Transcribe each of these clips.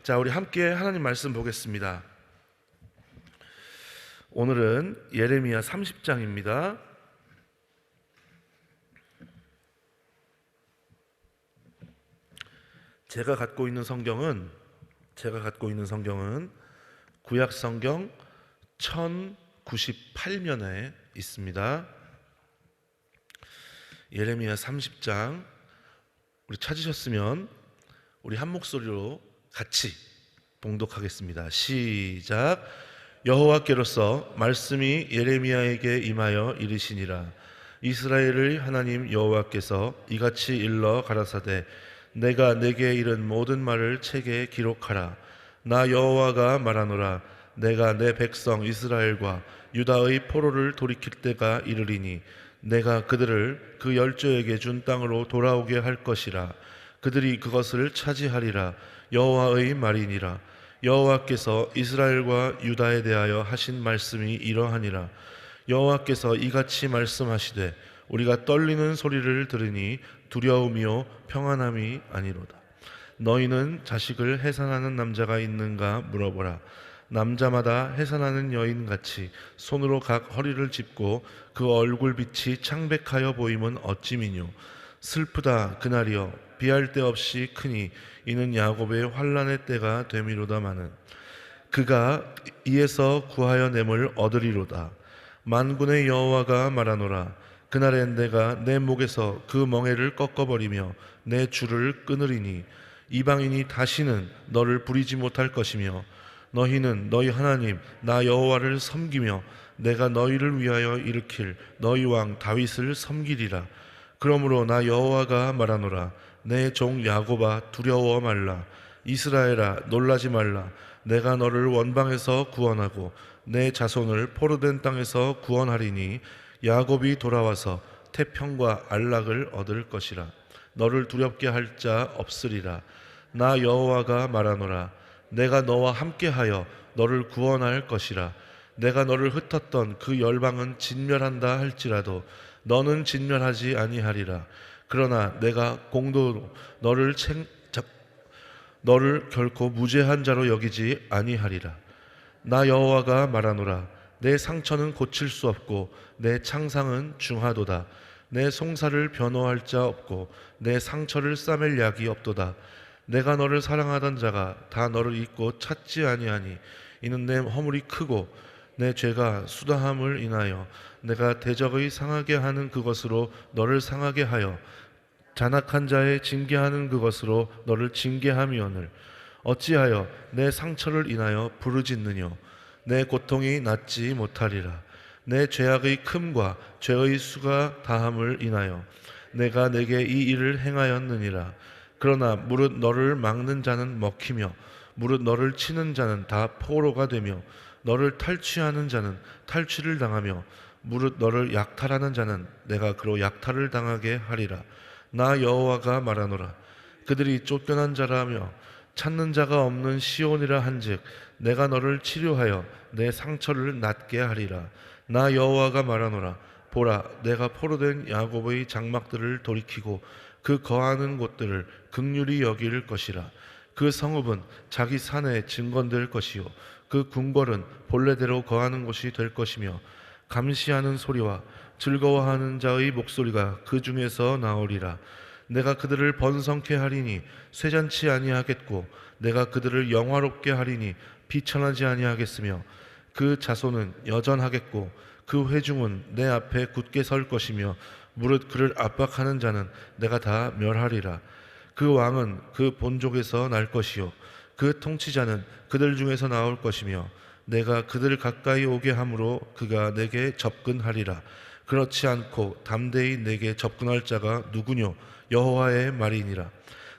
자, 우리 함께 하나님 말씀 보겠습니다. 오늘은 예레미야 30장입니다. 제가 갖고 있는 성경은 구약 성경 1098면에 있습니다. 예레미야 30장 우리 찾으셨으면 우리 한 목소리로 같이 봉독하겠습니다. 시작. 여호와께로서 말씀이 예레미야에게 임하여 이르시니라. 이스라엘의 하나님 여호와께서 이같이 일러 가라사대 내가 내게 이른 모든 말을 책에 기록하라. 나 여호와가 말하노라. 내가 내 백성 이스라엘과 유다의 포로를 돌이킬 때가 이르리니 내가 그들을 그 열조에게 준 땅으로 돌아오게 할 것이라. 그들이 그것을 차지하리라. 여호와의 말이니라. 여호와께서 이스라엘과 유다에 대하여 하신 말씀이 이러하니라. 여호와께서 이같이 말씀하시되 우리가 떨리는 소리를 들으니 두려움이요 평안함이 아니로다. 너희는 자식을 해산하는 남자가 있는가 물어보라. 남자마다 해산하는 여인같이 손으로 각 허리를 짚고 그 얼굴빛이 창백하여 보임은 어찌미뇨. 슬프다 그날이여 비할 데 없이 크니 이는 야곱의 환난의 때가 되미로다마는 그가 이에서 구하여 냄을 얻으리로다. 만군의 여호와가 말하노라. 그날엔 내가 내 목에서 그 멍에를 꺾어버리며 내 줄을 끊으리니 이방인이 다시는 너를 부리지 못할 것이며 너희는 너희 하나님 나 여호와를 섬기며 내가 너희를 위하여 일으킬 너희 왕 다윗을 섬기리라. 그러므로 나 여호와가 말하노라. 내 종 야곱아 두려워 말라. 이스라엘아 놀라지 말라. 내가 너를 원방에서 구원하고 내 자손을 포로된 땅에서 구원하리니 야곱이 돌아와서 태평과 안락을 얻을 것이라. 너를 두렵게 할 자 없으리라. 나 여호와가 말하노라. 내가 너와 함께하여 너를 구원할 것이라. 내가 너를 흩었던 그 열방은 진멸한다 할지라도 너는 진멸하지 아니하리라. 그러나 내가 공도로 너를 결코 무죄한 자로 여기지 아니하리라. 나 여호와가 말하노라. 내 상처는 고칠 수 없고 내 창상은 중하도다. 내 송사를 변호할 자 없고 내 상처를 싸맬 약이 없도다. 내가 너를 사랑하던 자가 다 너를 잊고 찾지 아니하니 이는 내 허물이 크고 내 죄가 수다함을 인하여 내가 대적의 상하게 하는 그것으로 너를 상하게 하여 잔악한 자의 징계하는 그것으로 너를 징계함이오늘 어찌하여 내 상처를 인하여 부르짖느뇨. 내 고통이 낫지 못하리라. 내 죄악의 큼과 죄의 수가 다함을 인하여 내가 내게 이 일을 행하였느니라. 그러나 무릇 너를 막는 자는 먹히며 무릇 너를 치는 자는 다 포로가 되며 너를 탈취하는 자는 탈취를 당하며 무릇 너를 약탈하는 자는 내가 그로 약탈을 당하게 하리라. 나 여호와가 말하노라. 그들이 쫓겨난 자라며 찾는 자가 없는 시온이라 한즉 내가 너를 치료하여 내 상처를 낫게 하리라. 나 여호와가 말하노라. 보라 내가 포로된 야곱의 장막들을 돌이키고 그 거하는 곳들을 긍휼히 여길 것이라. 그 성읍은 자기 산에 증건될 것이요 그 궁궐은 본래대로 거하는 곳이 될 것이며 감시하는 소리와 즐거워하는 자의 목소리가 그 중에서 나오리라. 내가 그들을 번성케 하리니 쇠잔치 아니하겠고 내가 그들을 영화롭게 하리니 비천하지 아니하겠으며 그 자손은 여전하겠고 그 회중은 내 앞에 굳게 설 것이며 무릇 그를 압박하는 자는 내가 다 멸하리라. 그 왕은 그 본족에서 날 것이요 그 통치자는 그들 중에서 나올 것이며 내가 그들을 가까이 오게 함으로 그가 내게 접근하리라. 그렇지 않고 담대히 내게 접근할 자가 누구뇨. 여호와의 말이니라.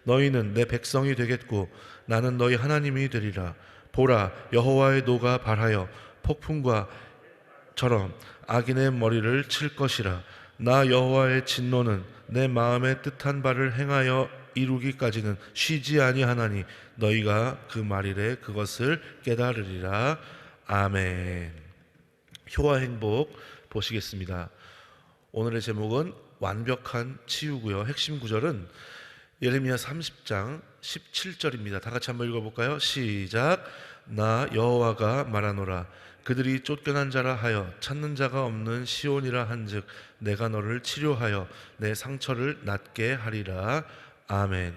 너희는 내 백성이 되겠고 나는 너희 하나님이 되리라. 보라 여호와의 노가 발하여 폭풍과 처럼 악인의 머리를 칠 것이라. 나 여호와의 진노는 내 마음에 뜻한 바를 행하여 이루기까지는 쉬지 아니하나니 너희가 그 말일에 그것을 깨달으리라. 아멘. 효와 행복 보시겠습니다. 오늘의 제목은 완벽한 치유고요. 핵심 구절은 예레미야 30장 17절입니다. 다 같이 한번 읽어볼까요? 시작. 나 여호와가 말하노라. 그들이 쫓겨난 자라 하여 찾는 자가 없는 시온이라 한즉 내가 너를 치료하여 내 상처를 낫게 하리라. 아멘.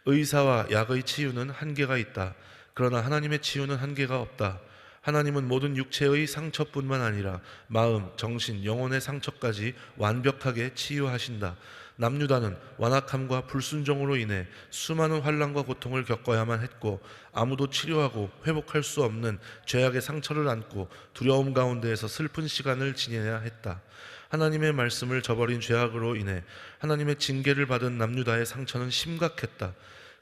의사와 약의 치유는 한계가 있다. 그러나 하나님의 치유는 한계가 없다. 하나님은 모든 육체의 상처뿐만 아니라 마음, 정신, 영혼의 상처까지 완벽하게 치유하신다. 남유다는 완악함과 불순종으로 인해 수많은 환난과 고통을 겪어야만 했고 아무도 치료하고 회복할 수 없는 죄악의 상처를 안고 두려움 가운데에서 슬픈 시간을 지내야 했다. 하나님의 말씀을 저버린 죄악으로 인해 하나님의 징계를 받은 남유다의 상처는 심각했다.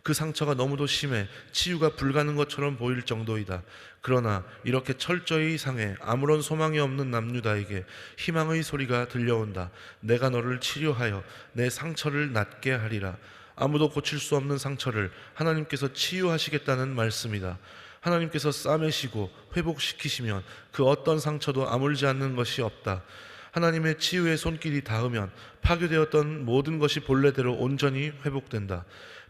그 상처가 너무도 심해 치유가 불가능한 것처럼 보일 정도이다. 그러나 이렇게 철저히 상해 아무런 소망이 없는 남유다에게 희망의 소리가 들려온다. 내가 너를 치료하여 내 상처를 낫게 하리라. 아무도 고칠 수 없는 상처를 하나님께서 치유하시겠다는 말씀이다. 하나님께서 싸매시고 회복시키시면 그 어떤 상처도 아물지 않는 것이 없다. 하나님의 치유의 손길이 닿으면 파괴되었던 모든 것이 본래대로 온전히 회복된다.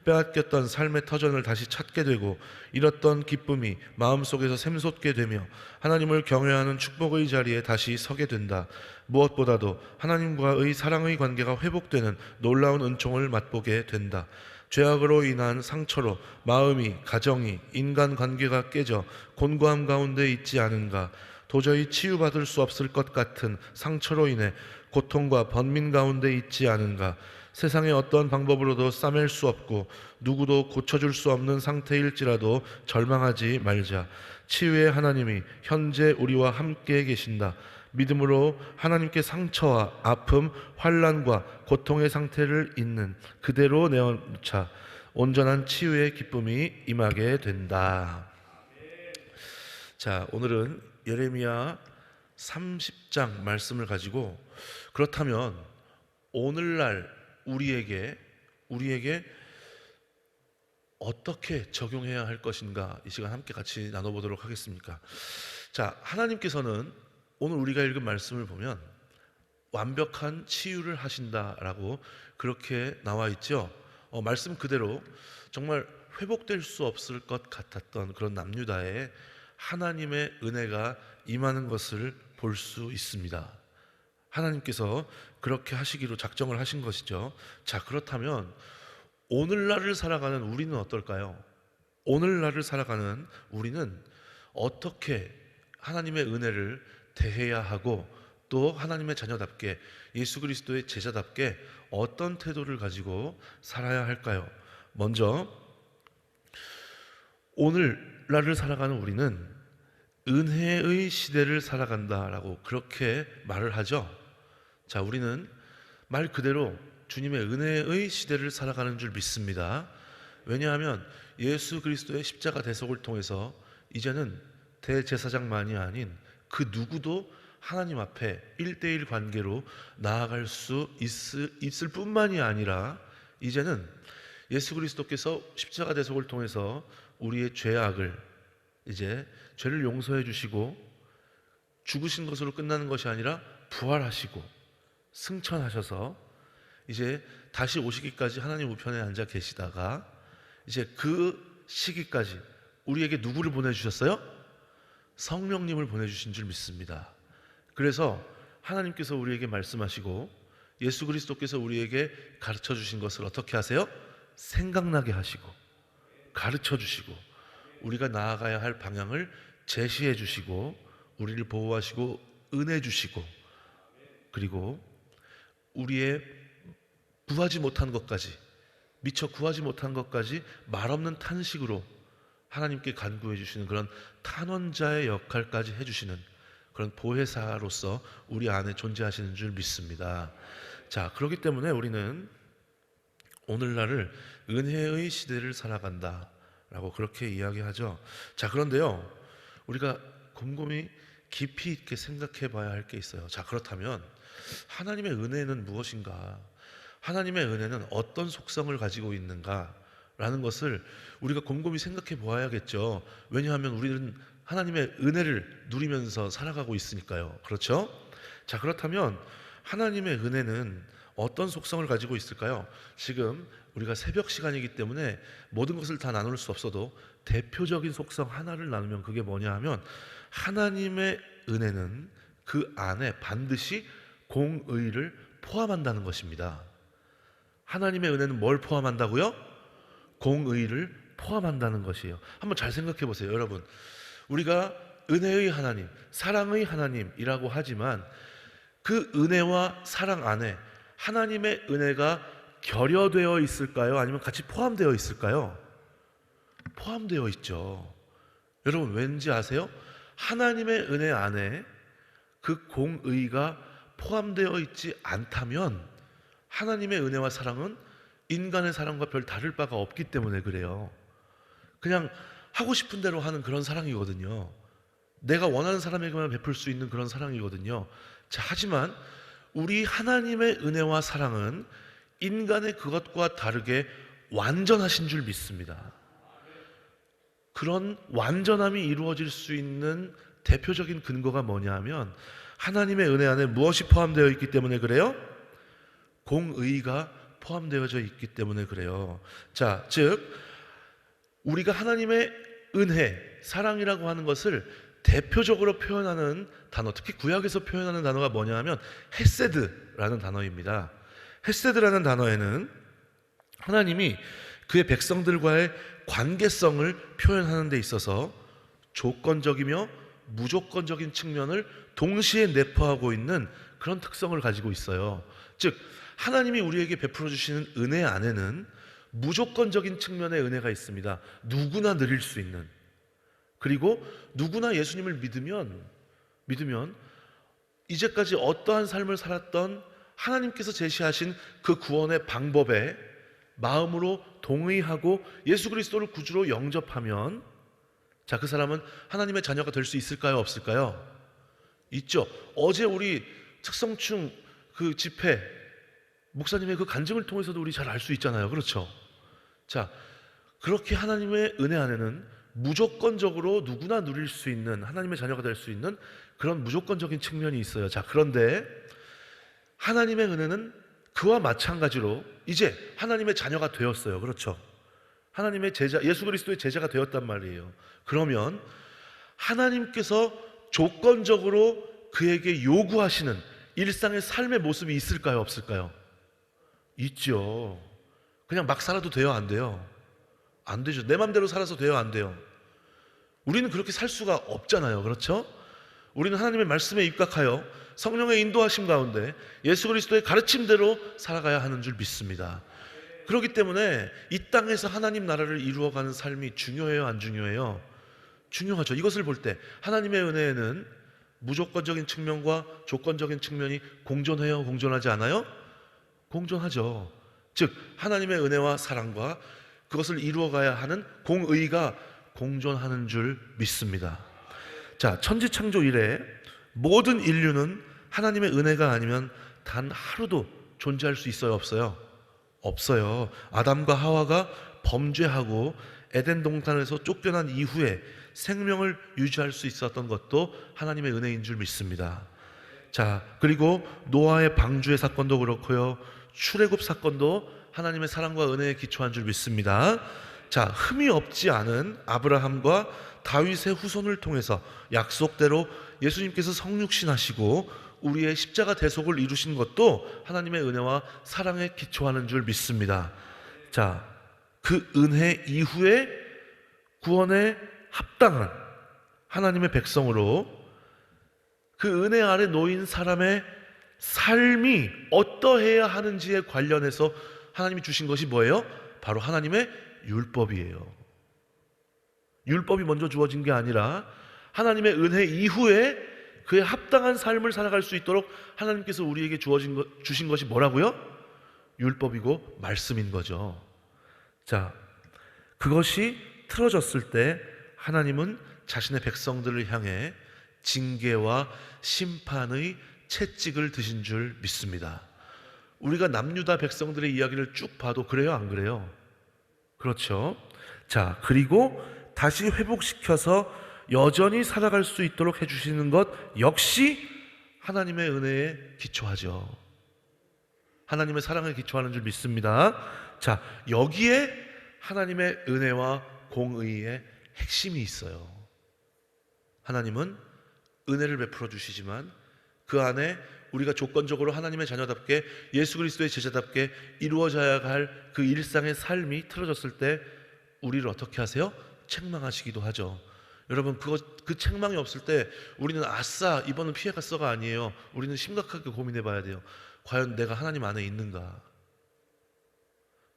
빼앗겼던 삶의 터전을 다시 찾게 되고 잃었던 기쁨이 마음속에서 샘솟게 되며 하나님을 경외하는 축복의 자리에 다시 서게 된다. 무엇보다도 하나님과의 사랑의 관계가 회복되는 놀라운 은총을 맛보게 된다. 죄악으로 인한 상처로 마음이, 가정이, 인간관계가 깨져 곤고함 가운데 있지 않은가. 도저히 치유받을 수 없을 것 같은 상처로 인해 고통과 번민 가운데 있지 않은가. 세상의 어떤 방법으로도 싸맬 수 없고 누구도 고쳐줄 수 없는 상태일지라도 절망하지 말자. 치유의 하나님이 현재 우리와 함께 계신다. 믿음으로 하나님께 상처와 아픔, 환난과 고통의 상태를 있는 그대로 내어놓자. 온전한 치유의 기쁨이 임하게 된다. 자, 오늘은 예레미야 30장 말씀을 가지고 그렇다면 오늘날 우리에게 어떻게 적용해야 할 것인가, 이 시간 함께 같이 나눠보도록 하겠습니다. 자, 하나님께서는 오늘 우리가 읽은 말씀을 보면 완벽한 치유를 하신다라고 그렇게 나와 있죠. 말씀 그대로 정말 회복될 수 없을 것 같았던 그런 남유다에 하나님의 은혜가 임하는 것을 볼 수 있습니다. 하나님께서 그렇게 하시기로 작정을 하신 것이죠. 자, 그렇다면 오늘날을 살아가는 우리는 어떨까요? 오늘날을 살아가는 우리는 어떻게 하나님의 은혜를 대해야 하고 또 하나님의 자녀답게 예수 그리스도의 제자답게 어떤 태도를 가지고 살아야 할까요? 먼저 오늘날을 살아가는 우리는 은혜의 시대를 살아간다라고 그렇게 말을 하죠. 자, 우리는 말 그대로 주님의 은혜의 시대를 살아가는 줄 믿습니다. 왜냐하면 예수 그리스도의 십자가 대속을 통해서 이제는 대제사장만이 아닌 그 누구도 하나님 앞에 1대1 관계로 나아갈 수 있을 뿐만이 아니라 이제는 예수 그리스도께서 십자가 대속을 통해서 우리의 죄악을 이제 죄를 용서해 주시고 죽으신 것으로 끝나는 것이 아니라 부활하시고 승천하셔서 이제 다시 오시기까지 하나님 우편에 앉아 계시다가 이제 그 시기까지 우리에게 누구를 보내주셨어요? 성령님을 보내주신 줄 믿습니다. 그래서 하나님께서 우리에게 말씀하시고 예수 그리스도께서 우리에게 가르쳐 주신 것을 어떻게 하세요? 생각나게 하시고 가르쳐 주시고 우리가 나아가야 할 방향을 제시해 주시고 우리를 보호하시고 은혜 주시고 그리고 우리의 구하지 못한 것까지 미처 구하지 못한 것까지 말없는 탄식으로 하나님께 간구해 주시는 그런 탄원자의 역할까지 해주시는 그런 보혜사로서 우리 안에 존재하시는 줄 믿습니다. 자, 그렇기 때문에 우리는 오늘날을 은혜의 시대를 살아간다 라고 그렇게 이야기하죠. 자, 그런데요 우리가 곰곰이 깊이 있게 생각해 봐야 할 게 있어요. 자, 그렇다면 하나님의 은혜는 무엇인가? 하나님의 은혜는 어떤 속성을 가지고 있는가? 라는 것을 우리가 곰곰이 생각해 보아야겠죠. 왜냐하면 우리는 하나님의 은혜를 누리면서 살아가고 있으니까요. 그렇죠? 자, 그렇다면 하나님의 은혜는 어떤 속성을 가지고 있을까요? 지금 우리가 새벽 시간이기 때문에 모든 것을 다 나눌 수 없어도 대표적인 속성 하나를 나누면 그게 뭐냐 하면, 하나님의 은혜는 그 안에 반드시 공의를 포함한다는 것입니다. 하나님의 은혜는 뭘 포함한다고요? 공의를 포함한다는 것이에요. 한번 잘 생각해 보세요, 여러분. 우리가 은혜의 하나님, 사랑의 하나님이라고 하지만 그 은혜와 사랑 안에 하나님의 은혜가 결여되어 있을까요? 아니면 같이 포함되어 있을까요? 포함되어 있죠. 여러분 왠지 아세요? 하나님의 은혜 안에 그 공의가 포함되어 있지 않다면 하나님의 은혜와 사랑은 인간의 사랑과 별 다를 바가 없기 때문에 그래요. 그냥 하고 싶은 대로 하는 그런 사랑이거든요. 내가 원하는 사람에게만 베풀 수 있는 그런 사랑이거든요. 자, 하지만 우리 하나님의 은혜와 사랑은 인간의 그것과 다르게 완전하신 줄 믿습니다. 그런 완전함이 이루어질 수 있는 대표적인 근거가 뭐냐 하면, 하나님의 은혜 안에 무엇이 포함되어 있기 때문에 그래요? 공의가 포함되어져 있기 때문에 그래요. 자, 즉 우리가 하나님의 은혜, 사랑이라고 하는 것을 대표적으로 표현하는 단어, 특히 구약에서 표현하는 단어가 뭐냐 하면 헤세드라는 단어입니다. 헤세드라는 단어에는 하나님이 그의 백성들과의 관계성을 표현하는 데 있어서 조건적이며 무조건적인 측면을 동시에 내포하고 있는 그런 특성을 가지고 있어요. 즉 하나님이 우리에게 베풀어 주시는 은혜 안에는 무조건적인 측면의 은혜가 있습니다. 누구나 누릴 수 있는, 그리고 누구나 예수님을 믿으면 이제까지 어떠한 삶을 살았던 하나님께서 제시하신 그 구원의 방법에 마음으로 동의하고 예수 그리스도를 구주로 영접하면, 자, 그 사람은 하나님의 자녀가 될 수 있을까요? 없을까요? 있죠. 어제 우리 특성충 그 집회 목사님의 그 간증을 통해서도 우리 잘 알 수 있잖아요. 그렇죠? 자, 그렇게 하나님의 은혜 안에는 무조건적으로 누구나 누릴 수 있는, 하나님의 자녀가 될 수 있는 그런 무조건적인 측면이 있어요. 자, 그런데 하나님의 은혜는 그와 마찬가지로 이제 하나님의 자녀가 되었어요. 그렇죠? 하나님의 제자, 예수 그리스도의 제자가 되었단 말이에요. 그러면 하나님께서 조건적으로 그에게 요구하시는 일상의 삶의 모습이 있을까요? 없을까요? 있죠. 그냥 막 살아도 돼요? 안 돼요? 안 되죠. 내 맘대로 살아서 돼요? 안 돼요? 우리는 그렇게 살 수가 없잖아요. 그렇죠? 우리는 하나님의 말씀에 입각하여 성령의 인도하심 가운데 예수 그리스도의 가르침대로 살아가야 하는 줄 믿습니다. 그렇기 때문에 이 땅에서 하나님 나라를 이루어가는 삶이 중요해요? 안 중요해요? 중요하죠. 이것을 볼 때 하나님의 은혜에는 무조건적인 측면과 조건적인 측면이 공존해요? 공존하지 않아요? 공존하죠. 즉 하나님의 은혜와 사랑과 그것을 이루어가야 하는 공의가 공존하는 줄 믿습니다. 자, 천지창조 이래 모든 인류는 하나님의 은혜가 아니면 단 하루도 존재할 수 있어요? 없어요? 없어요. 아담과 하와가 범죄하고 에덴 동산에서 쫓겨난 이후에 생명을 유지할 수 있었던 것도 하나님의 은혜인 줄 믿습니다. 자, 그리고 노아의 방주의 사건도 그렇고요, 출애굽 사건도 하나님의 사랑과 은혜에 기초한 줄 믿습니다. 자, 흠이 없지 않은 아브라함과 다윗의 후손을 통해서 약속대로 예수님께서 성육신하시고 우리의 십자가 대속을 이루신 것도 하나님의 은혜와 사랑에 기초하는 줄 믿습니다. 자, 그 은혜 이후에 구원에 합당한 하나님의 백성으로 그 은혜 아래 놓인 사람의 삶이 어떠해야 하는지에 관련해서 하나님이 주신 것이 뭐예요? 바로 하나님의 율법이에요. 율법이 먼저 주어진 게 아니라 하나님의 은혜 이후에 그에 합당한 삶을 살아갈 수 있도록 하나님께서 우리에게 주신 것이 뭐라고요? 율법이고 말씀인 거죠. 자, 그것이 틀어졌을 때 하나님은 자신의 백성들을 향해 징계와 심판의 채찍을 드신 줄 믿습니다. 우리가 남유다 백성들의 이야기를 쭉 봐도 그래요? 안 그래요? 그렇죠. 자, 그리고 다시 회복시켜서 여전히 살아갈 수 있도록 해주시는 것 역시 하나님의 은혜에 기초하죠. 하나님의 사랑에 기초하는 줄 믿습니다. 자, 여기에 하나님의 은혜와 공의의 핵심이 있어요. 하나님은 은혜를 베풀어 주시지만 그 안에 우리가 조건적으로 하나님의 자녀답게 예수 그리스도의 제자답게 이루어져야 할 그 일상의 삶이 틀어졌을 때 우리를 어떻게 하세요? 책망하시기도 하죠. 여러분, 그 책망이 없을 때 우리는 아싸 이번은 피해갔어가 아니에요. 우리는 심각하게 고민해 봐야 돼요. 과연 내가 하나님 안에 있는가?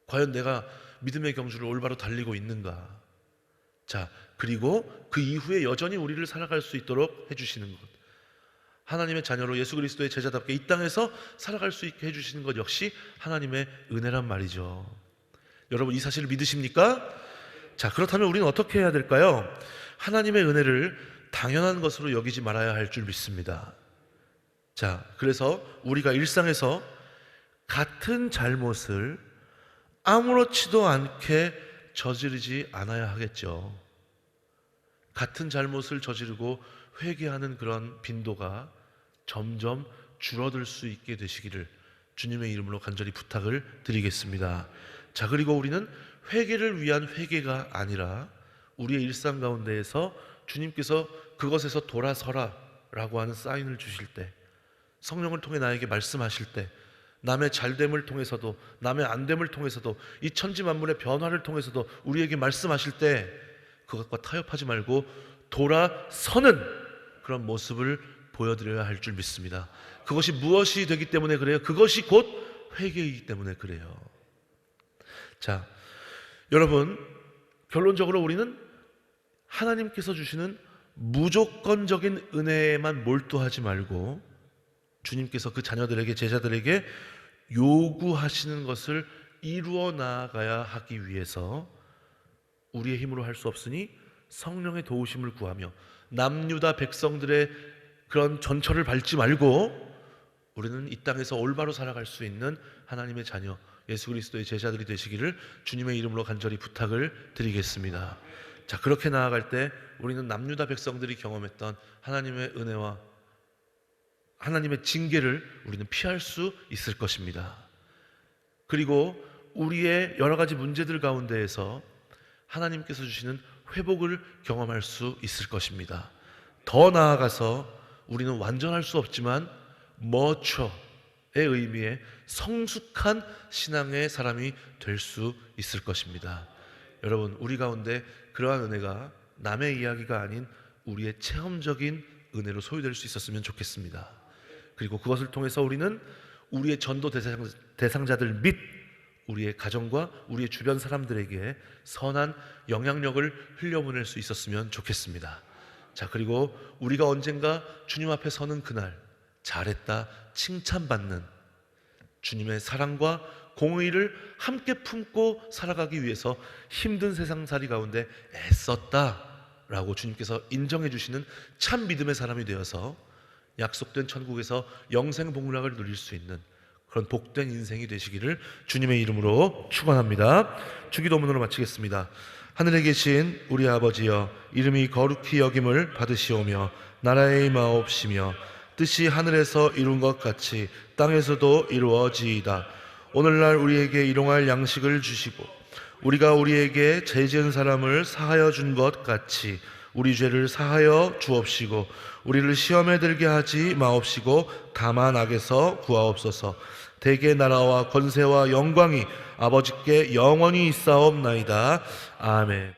과연 내가 믿음의 경주를 올바로 달리고 있는가? 자, 그리고 그 이후에 여전히 우리를 살아갈 수 있도록 해주시는 것, 하나님의 자녀로 예수 그리스도의 제자답게 이 땅에서 살아갈 수 있게 해주시는 것 역시 하나님의 은혜란 말이죠. 여러분, 이 사실을 믿으십니까? 자, 그렇다면 우리는 어떻게 해야 될까요? 하나님의 은혜를 당연한 것으로 여기지 말아야 할 줄 믿습니다. 자, 그래서 우리가 일상에서 같은 잘못을 아무렇지도 않게 저지르지 않아야 하겠죠. 같은 잘못을 저지르고 회개하는 그런 빈도가 점점 줄어들 수 있게 되시기를 주님의 이름으로 간절히 부탁을 드리겠습니다. 자, 그리고 우리는 회개를 위한 회개가 아니라 우리의 일상 가운데에서 주님께서 그것에서 돌아서라 라고 하는 사인을 주실 때, 성령을 통해 나에게 말씀하실 때, 남의 잘됨을 통해서도 남의 안됨을 통해서도 이 천지만물의 변화를 통해서도 우리에게 말씀하실 때 그것과 타협하지 말고 돌아서는 그런 모습을 보여드려야 할 줄 믿습니다. 그것이 무엇이 되기 때문에 그래요? 그것이 곧 회개이기 때문에 그래요. 자, 여러분, 결론적으로 우리는 하나님께서 주시는 무조건적인 은혜에만 몰두하지 말고 주님께서 그 자녀들에게, 제자들에게 요구하시는 것을 이루어 나아가야 하기 위해서 우리의 힘으로 할 수 없으니 성령의 도우심을 구하며 남유다 백성들의 그런 전철을 밟지 말고 우리는 이 땅에서 올바로 살아갈 수 있는 하나님의 자녀, 예수 그리스도의 제자들이 되시기를 주님의 이름으로 간절히 부탁을 드리겠습니다. 자, 그렇게 나아갈 때 우리는 남유다 백성들이 경험했던 하나님의 은혜와 하나님의 징계를 우리는 피할 수 있을 것입니다. 그리고 우리의 여러 가지 문제들 가운데에서 하나님께서 주시는 회복을 경험할 수 있을 것입니다. 더 나아가서 우리는 완전할 수 없지만 머처의 의미의 성숙한 신앙의 사람이 될 수 있을 것입니다. 여러분, 우리 가운데 그러한 은혜가 남의 이야기가 아닌 우리의 체험적인 은혜로 소유될 수 있었으면 좋겠습니다. 그리고 그것을 통해서 우리는 우리의 전도 대상자들 및 우리의 가정과 우리의 주변 사람들에게 선한 영향력을 흘려보낼 수 있었으면 좋겠습니다. 자, 그리고 우리가 언젠가 주님 앞에 서는 그날 잘했다 칭찬받는 주님의 사랑과 공의를 함께 품고 살아가기 위해서 힘든 세상살이 가운데 애썼다라고 주님께서 인정해 주시는 참 믿음의 사람이 되어서 약속된 천국에서 영생 복락을 누릴 수 있는 그런 복된 인생이 되시기를 주님의 이름으로 축원합니다. 주기도문으로 마치겠습니다. 하늘에 계신 우리 아버지여, 이름이 거룩히 여김을 받으시오며 나라의 임하옵시며 뜻이 하늘에서 이룬 것 같이 땅에서도 이루어지이다. 오늘날 우리에게 일용할 양식을 주시고 우리가 우리에게 죄 지은 사람을 사하여 준 것 같이 우리 죄를 사하여 주옵시고 우리를 시험에 들게 하지 마옵시고 다만 악에서 구하옵소서. 대개 나라와 권세와 영광이 아버지께 영원히 있사옵나이다. 아멘.